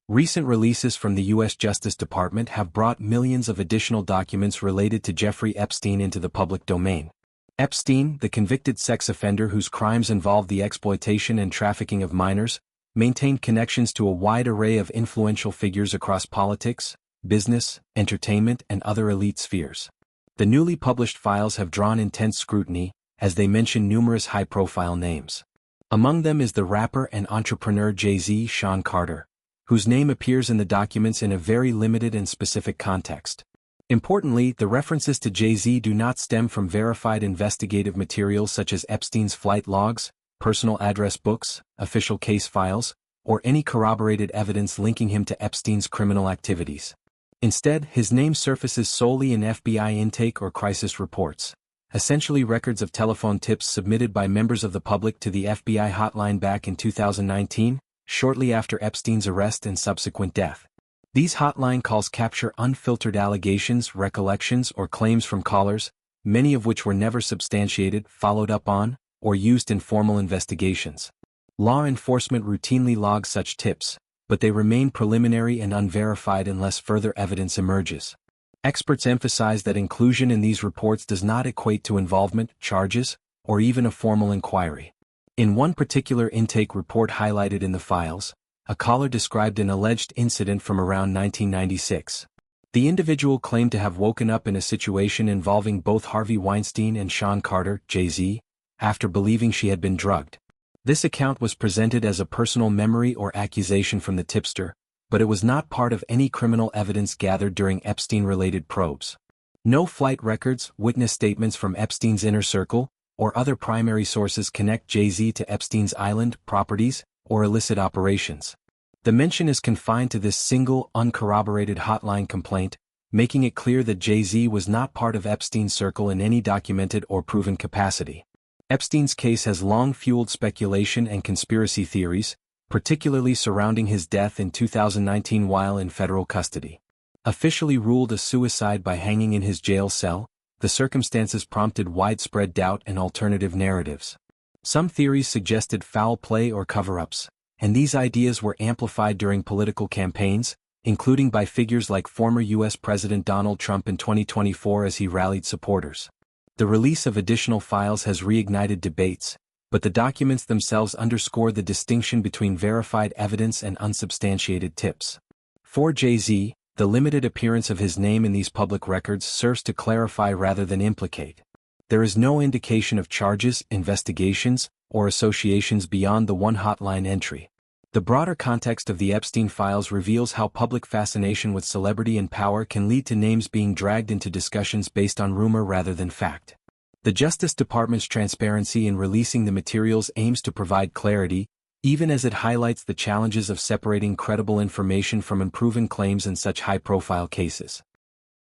Recent releases from the U.S. Justice Department have brought millions of additional documents related to Jeffrey Epstein into the public domain. Epstein, the convicted sex offender whose crimes involved the exploitation and trafficking of minors, maintained connections to a wide array of influential figures across politics, business, entertainment, and other elite spheres. The newly published files have drawn intense scrutiny, as they mention numerous high-profile names. Among them is the rapper and entrepreneur Jay-Z, Shawn Carter, whose name appears in the documents in a very limited and specific context. Importantly, the references to Jay-Z do not stem from verified investigative materials such as Epstein's flight logs, personal address books, official case files, or any corroborated evidence linking him to Epstein's criminal activities. Instead, his name surfaces solely in FBI intake or crisis reports, essentially records of telephone tips submitted by members of the public to the FBI hotline back in 2019, shortly after Epstein's arrest and subsequent death. These hotline calls capture unfiltered allegations, recollections, or claims from callers, many of which were never substantiated, followed up on, or used in formal investigations. Law enforcement routinely logs such tips, but they remain preliminary and unverified unless further evidence emerges. Experts emphasize that inclusion in these reports does not equate to involvement, charges, or even a formal inquiry. In one particular intake report highlighted in the files, a caller described an alleged incident from around 1996. The individual claimed to have woken up in a situation involving both Harvey Weinstein and Shawn Carter, Jay-Z, after believing she had been drugged. This account was presented as a personal memory or accusation from the tipster, but it was not part of any criminal evidence gathered during Epstein-related probes. No flight records, witness statements from Epstein's inner circle, or other primary sources connect Jay-Z to Epstein's island, properties, or illicit operations. The mention is confined to this single, uncorroborated hotline complaint, making it clear that Jay-Z was not part of Epstein's circle in any documented or proven capacity. Epstein's case has long fueled speculation and conspiracy theories, particularly surrounding his death in 2019 while in federal custody. Officially ruled a suicide by hanging in his jail cell, the circumstances prompted widespread doubt and alternative narratives. Some theories suggested foul play or cover-ups, and these ideas were amplified during political campaigns, including by figures like former U.S. President Donald Trump in 2024 as he rallied supporters. The release of additional files has reignited debates, but the documents themselves underscore the distinction between verified evidence and unsubstantiated tips. For Jay-Z, the limited appearance of his name in these public records serves to clarify rather than implicate. There is no indication of charges, investigations, or associations beyond the one hotline entry. The broader context of the Epstein files reveals how public fascination with celebrity and power can lead to names being dragged into discussions based on rumor rather than fact. The Justice Department's transparency in releasing the materials aims to provide clarity, even as it highlights the challenges of separating credible information from unproven claims in such high-profile cases.